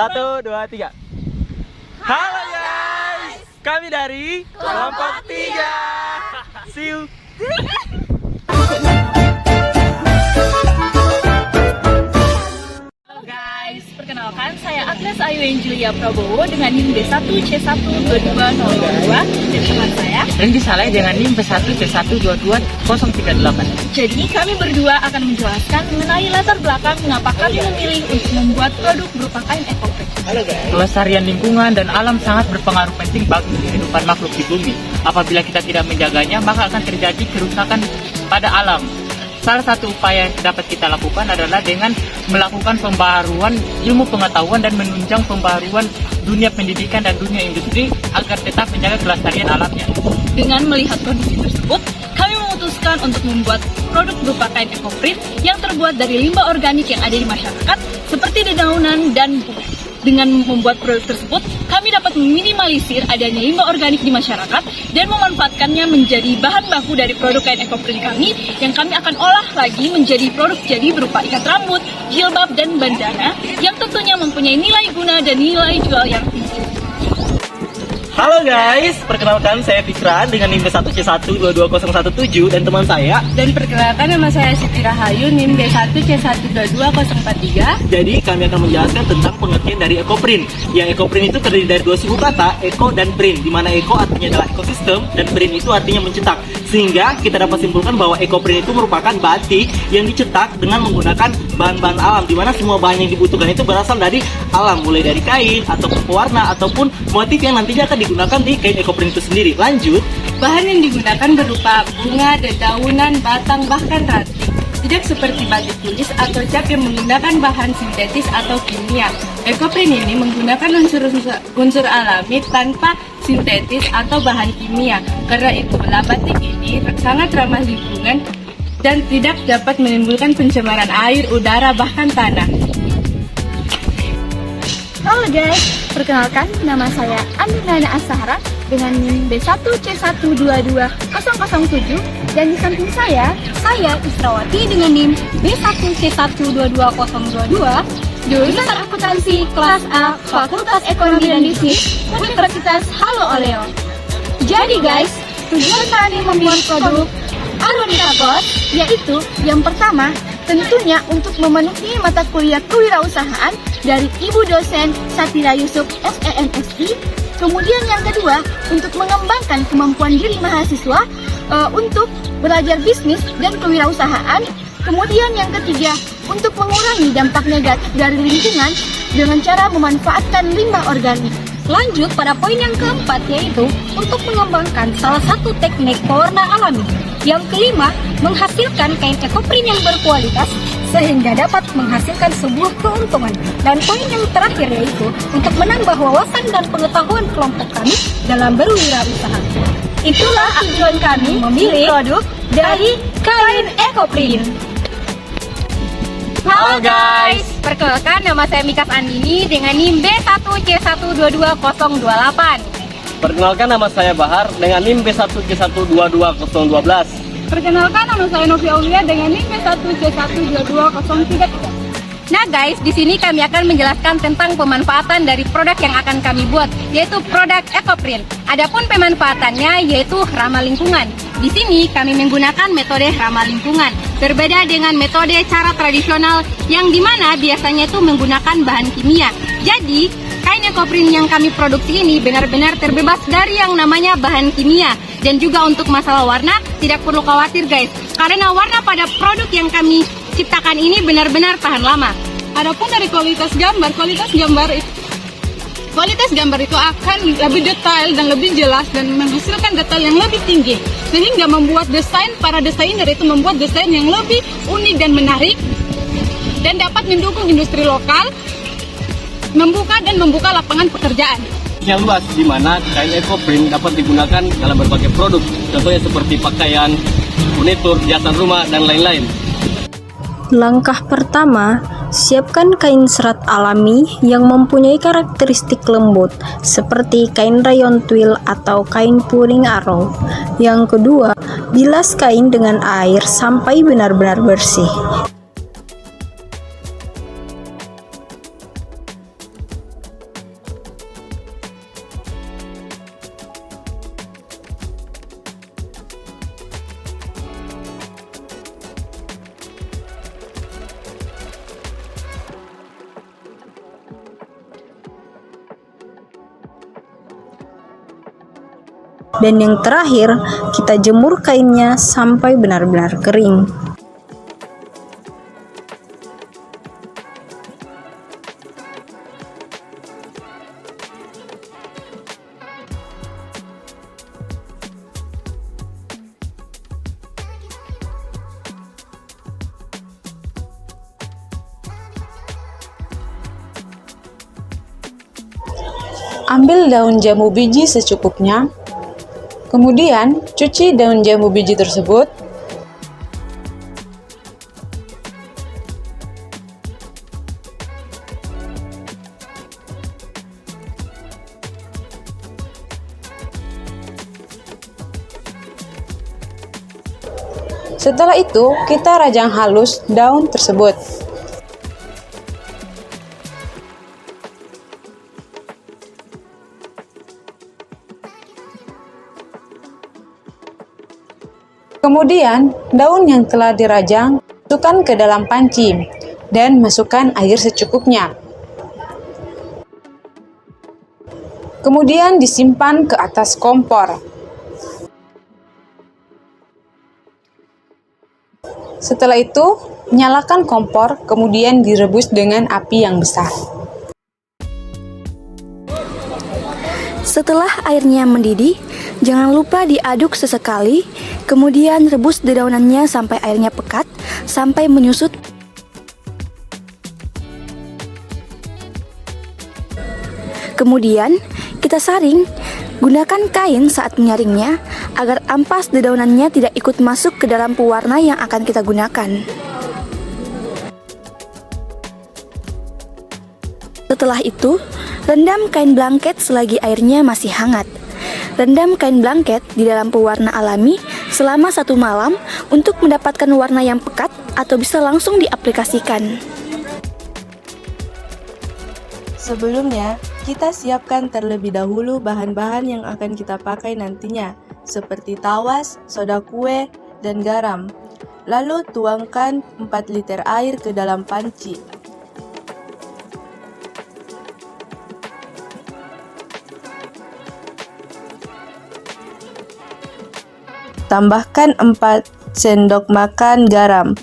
1, 2, 3. Halo guys, kami dari Kelompok 3. See you. Halo guys, perkenalkan saya Agnes Ayu Angelia Prabowo dengan NIM B1C12202 dan teman saya Rendy Saleh dengan NIM B1C1222038. Jadi kami berdua akan menjelaskan mengenai latar belakang mengapa kami memilih untuk membuat produk berupa kain ekoprint. Kelestarian lingkungan dan alam sangat berpengaruh penting bagi kehidupan makhluk di bumi. Apabila kita tidak menjaganya, maka akan terjadi kerusakan pada alam. Salah satu upaya yang dapat kita lakukan adalah dengan melakukan pembaharuan ilmu pengetahuan dan menunjang pembaharuan dunia pendidikan dan dunia industri agar tetap menjaga kelestarian alamnya. Dengan melihat kondisi tersebut, kami memutuskan untuk membuat produk berupa kain ekoprint yang terbuat dari limbah organik yang ada di masyarakat seperti dedaunan dan bunga. Dengan membuat produk tersebut, kami dapat meminimalisir adanya limbah organik di masyarakat dan memanfaatkannya menjadi bahan baku dari produk kain ekoprint kami yang kami akan olah lagi menjadi produk jadi berupa ikat rambut, jilbab, dan bandana yang tentunya mempunyai nilai guna dan nilai jual yang tinggi. Halo guys, perkenalkan saya Fikran dengan NIM B1C1222017 dan teman saya. Dan perkenalkan nama saya Siti Rahayu, NIM B1C1222043. Jadi kami akan menjelaskan tentang pengertian dari ekoprint. Yang ekoprint itu terdiri dari dua suku kata, eko dan print, di mana eko artinya adalah ekosistem dan print itu artinya mencetak. Sehingga kita dapat simpulkan bahwa ekoprint itu merupakan batik yang dicetak dengan menggunakan bahan-bahan alam, di mana semua bahan yang dibutuhkan itu berasal dari alam, mulai dari kain ataupun pewarna ataupun motif yang nantinya akan digunakan di kain ekoprint itu sendiri. Lanjut, Bahan yang digunakan berupa bunga, dedaunan, batang, bahkan ranting. Tidak seperti batik tulis atau cat yang menggunakan bahan sintetis atau kimia. Ekoprint ini menggunakan unsur alami tanpa sintetis atau bahan kimia. Karena itulah batik ini sangat ramah lingkungan dan tidak dapat menimbulkan pencemaran air, udara, bahkan tanah. Halo guys, perkenalkan nama saya Aminana Ashara dengan NIM B1C1222007 dan di samping saya Israwati dengan NIM B1C1222022 jurusan akuntansi kelas A Fakultas Ekonomi dan Bisnis Universitas Halo Oleo. Jadi guys, tujuan kami membuat produk Agronikakos yaitu yang pertama tentunya untuk memenuhi mata kuliah kewirausahaan dari Ibu dosen Satira Yusuf SEMSI. Kemudian yang kedua, untuk mengembangkan kemampuan diri mahasiswa untuk belajar bisnis dan kewirausahaan. Kemudian yang ketiga, untuk mengurangi dampak negatif dari lingkungan dengan cara memanfaatkan limbah organik. Lanjut pada poin yang keempat, yaitu untuk mengembangkan salah satu teknik pewarna alami. Yang kelima, menghasilkan kain ekoprint yang berkualitas sehingga dapat menghasilkan sebuah keuntungan. Dan poin yang terakhir yaitu untuk menambah wawasan dan pengetahuan kelompok kami dalam berwirausaha. Itulah tujuan kami memilih produk dari kain ekoprint. Halo guys, Perkenalkan, nama saya Mikas Andini dengan NIM B1C1222028. perkenalkan nama saya Bahar dengan NIM B1C1222012. Perkenalkan, nama saya Novi Aulia dengan NIM B1C1222033. Nah guys, di sini kami akan menjelaskan tentang pemanfaatan dari produk yang akan kami buat, yaitu produk ekoprint. Adapun pemanfaatannya yaitu ramah lingkungan. Di sini kami menggunakan metode ramah lingkungan, berbeda dengan metode cara tradisional yang dimana biasanya itu menggunakan bahan kimia. Jadi, kain ekoprint yang kami produksi ini benar-benar terbebas dari yang namanya bahan kimia. Dan juga untuk masalah warna, tidak perlu khawatir guys, karena warna pada produk yang kami ciptakan ini benar-benar tahan lama. Adapun dari kualitas gambar itu akan lebih detail dan lebih jelas dan menghasilkan detail yang lebih tinggi, sehingga membuat para desainer itu membuat desain yang lebih unik dan menarik dan dapat mendukung industri lokal, membuka lapangan pekerjaan Yang luas, di mana kain ekoprint dapat digunakan dalam berbagai produk, contohnya seperti pakaian, furnitur, hiasan rumah, dan lain-lain. Langkah pertama, siapkan kain serat alami yang mempunyai karakteristik lembut seperti kain rayon twill atau kain puring arrow. Yang kedua, bilas kain dengan air sampai benar-benar bersih. Dan yang terakhir, kita jemur kainnya sampai benar-benar kering. Ambil daun jambu biji secukupnya, kemudian cuci daun jambu biji tersebut. Setelah itu, kita rajang halus daun tersebut. Kemudian, daun yang telah dirajang masukkan ke dalam panci dan masukkan air secukupnya. Kemudian disimpan ke atas kompor. Setelah itu, nyalakan kompor, kemudian direbus dengan api yang besar. Setelah airnya mendidih, jangan lupa diaduk sesekali, kemudian rebus dedaunannya sampai airnya pekat, sampai menyusut. Kemudian, kita saring. Gunakan kain saat menyaringnya, agar ampas dedaunannya tidak ikut masuk ke dalam pewarna yang akan kita gunakan. Setelah itu, rendam kain blanket selagi airnya masih hangat. Rendam kain blanket di dalam pewarna alami selama 1 malam untuk mendapatkan warna yang pekat atau bisa langsung diaplikasikan. Sebelumnya, kita siapkan terlebih dahulu bahan-bahan yang akan kita pakai nantinya, seperti tawas, soda kue, dan garam. Lalu tuangkan 4 liter air ke dalam panci. Tambahkan 4 sendok makan garam.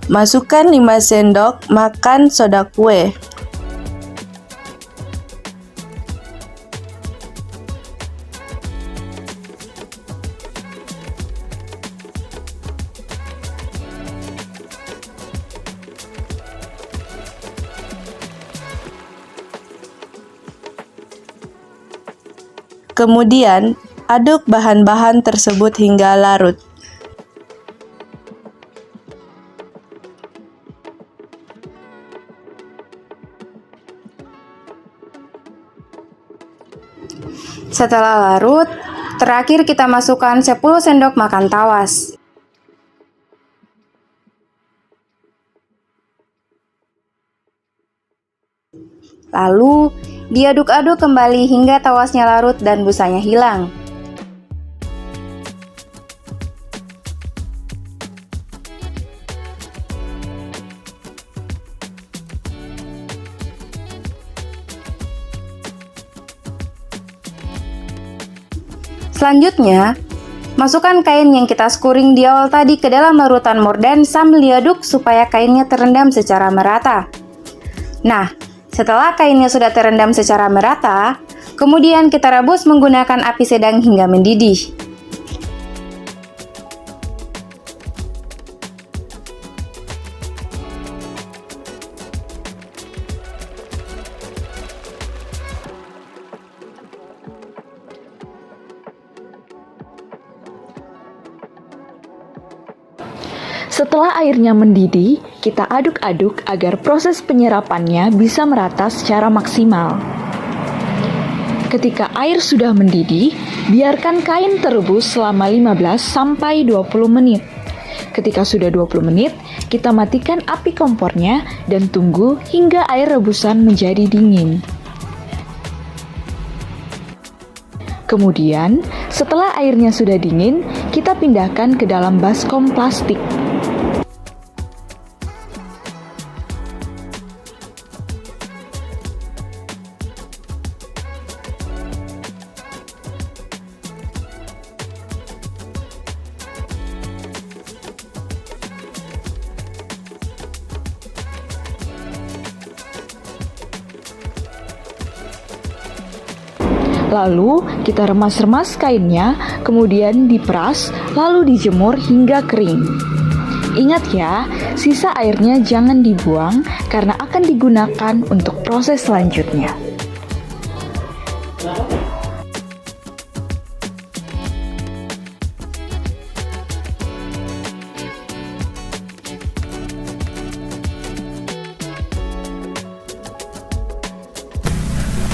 Masukkan 5 sendok makan soda kue. Kemudian, aduk bahan-bahan tersebut hingga larut. Setelah larut, terakhir kita masukkan 10 sendok makan tawas. Lalu, diaduk-aduk kembali hingga tawasnya larut dan busanya hilang. Selanjutnya, masukkan kain yang kita skuring di awal tadi ke dalam larutan morden sambil diaduk supaya kainnya terendam secara merata. Nah, setelah kainnya sudah terendam secara merata, kemudian kita rebus menggunakan api sedang hingga mendidih. Setelah airnya mendidih, kita aduk-aduk agar proses penyerapannya bisa merata secara maksimal. Ketika air sudah mendidih, biarkan kain terebus selama 15-20 menit. Ketika sudah 20 menit, kita matikan api kompornya dan tunggu hingga air rebusan menjadi dingin. Kemudian, setelah airnya sudah dingin, kita pindahkan ke dalam baskom plastik. Lalu kita remas-remas kainnya, kemudian diperas, lalu dijemur hingga kering. Ingat ya, sisa airnya jangan dibuang karena akan digunakan untuk proses selanjutnya.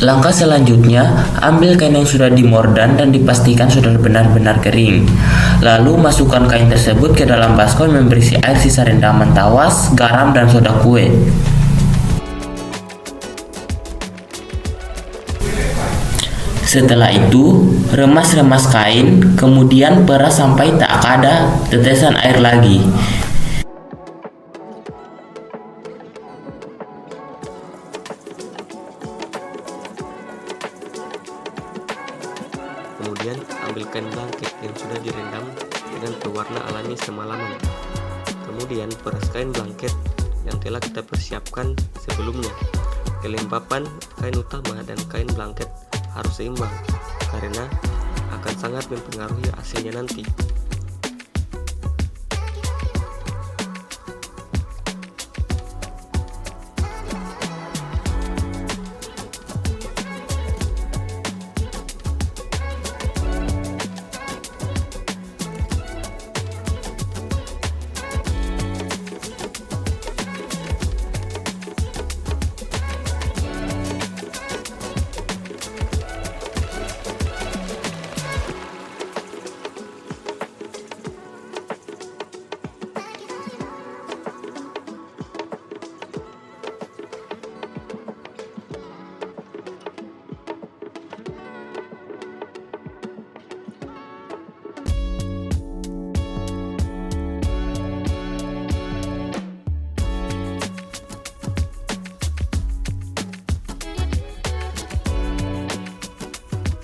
Langkah selanjutnya, ambil kain yang sudah dimordan dan dipastikan sudah benar-benar kering. Lalu masukkan kain tersebut ke dalam baskom yang berisi air sisa rendaman tawas, garam, dan soda kue. Setelah itu, remas-remas kain, kemudian peras sampai tak ada tetesan air lagi. Kemudian ambil kain blanket yang sudah direndam dengan pewarna alami semalaman. Kemudian peras kain blanket yang telah kita persiapkan sebelumnya. Kelembapan kain utama dan kain blanket harus seimbang karena akan sangat mempengaruhi hasilnya nanti.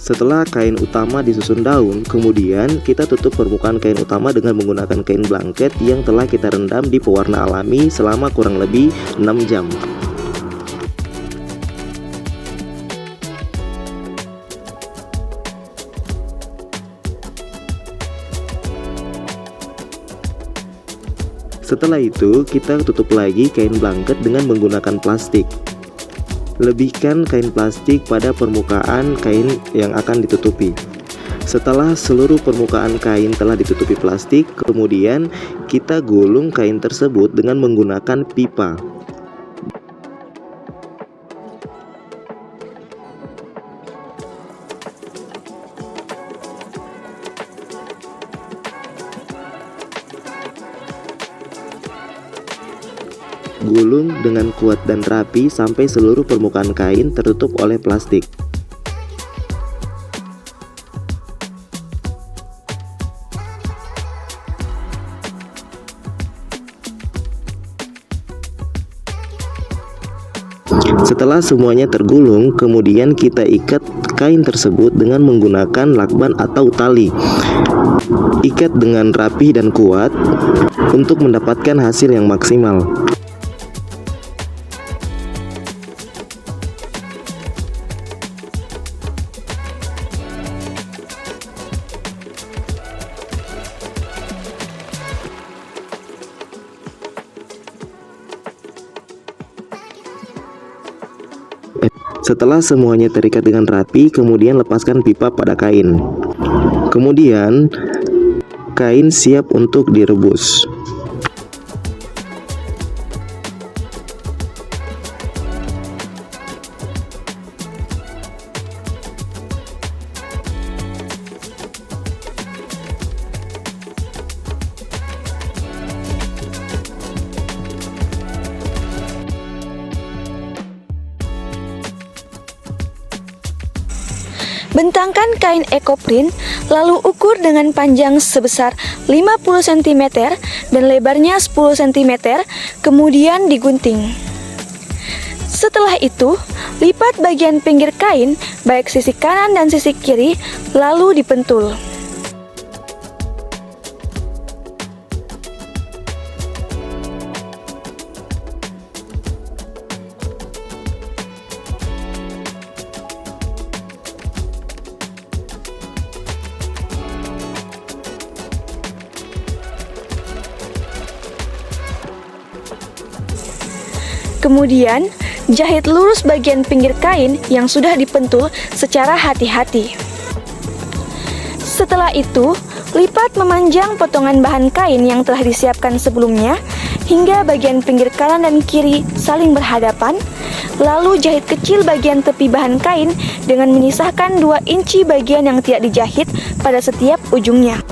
Setelah kain utama disusun daun, kemudian kita tutup permukaan kain utama dengan menggunakan kain blanket yang telah kita rendam di pewarna alami selama kurang lebih 6 jam. Setelah itu, kita tutup lagi kain blanket dengan menggunakan plastik. Lebihkan kain plastik pada permukaan kain yang akan ditutupi. Setelah seluruh permukaan kain telah ditutupi plastik, kemudian kita gulung kain tersebut dengan menggunakan pipa. Gulung dengan kuat dan rapi sampai seluruh permukaan kain tertutup oleh plastik. Setelah semuanya tergulung, kemudian kita ikat kain tersebut dengan menggunakan lakban atau tali. Ikat dengan rapi dan kuat untuk mendapatkan hasil yang maksimal. Setelah semuanya terikat dengan rapi, kemudian lepaskan pipa pada kain. Kemudian, kain siap untuk direbus. Bentangkan kain ekoprint, lalu ukur dengan panjang sebesar 50 cm dan lebarnya 10 cm, kemudian digunting. Setelah itu, lipat bagian pinggir kain, baik sisi kanan dan sisi kiri, lalu dipentul. Kemudian, jahit lurus bagian pinggir kain yang sudah dipentul secara hati-hati. Setelah itu, lipat memanjang potongan bahan kain yang telah disiapkan sebelumnya hingga bagian pinggir kanan dan kiri saling berhadapan, lalu jahit kecil bagian tepi bahan kain dengan menyisahkan 2 inci bagian yang tidak dijahit pada setiap ujungnya.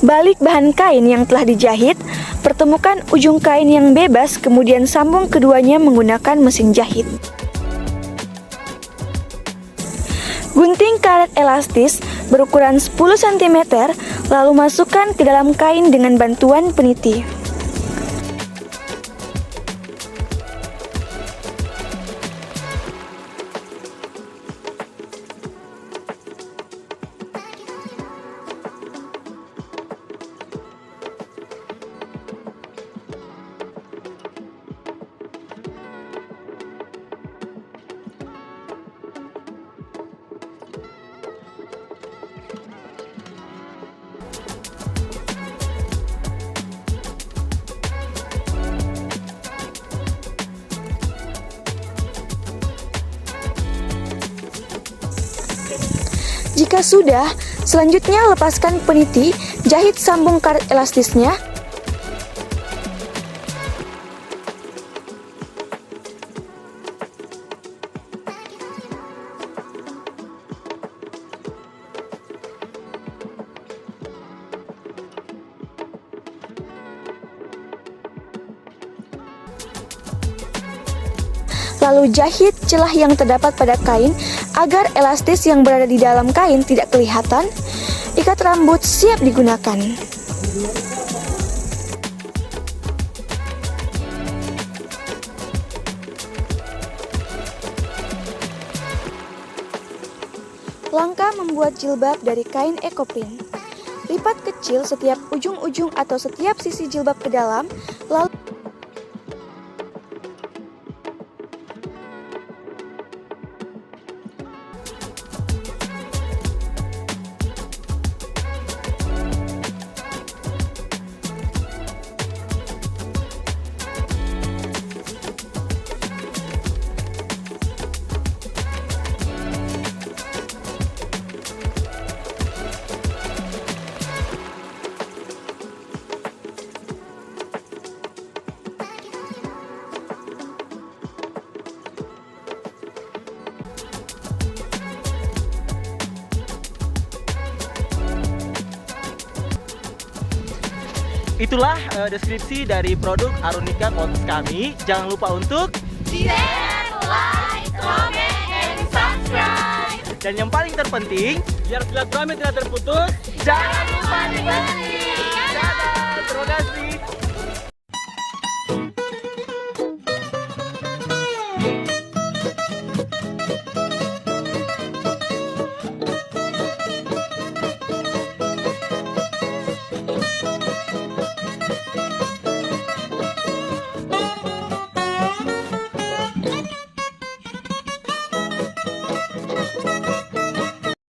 Balik bahan kain yang telah dijahit, pertemukan ujung kain yang bebas, kemudian sambung keduanya menggunakan mesin jahit. Gunting karet elastis berukuran 10 cm, lalu masukkan ke dalam kain dengan bantuan peniti. Jika sudah, selanjutnya lepaskan peniti, jahit sambung karet elastisnya. Lalu jahit celah yang terdapat pada kain agar elastis yang berada di dalam kain tidak kelihatan. Ikat rambut siap digunakan. Langkah membuat jilbab dari kain ekoprint. Lipat kecil setiap ujung-ujung atau setiap sisi jilbab ke dalam, lalu Itulah deskripsi dari produk Arunika Coats kami. Jangan lupa untuk share, like, comment, and subscribe. Dan yang paling terpenting, biar silaturahmi tidak terputus, Jangan lupa dibeli. Dadah, terima kasih.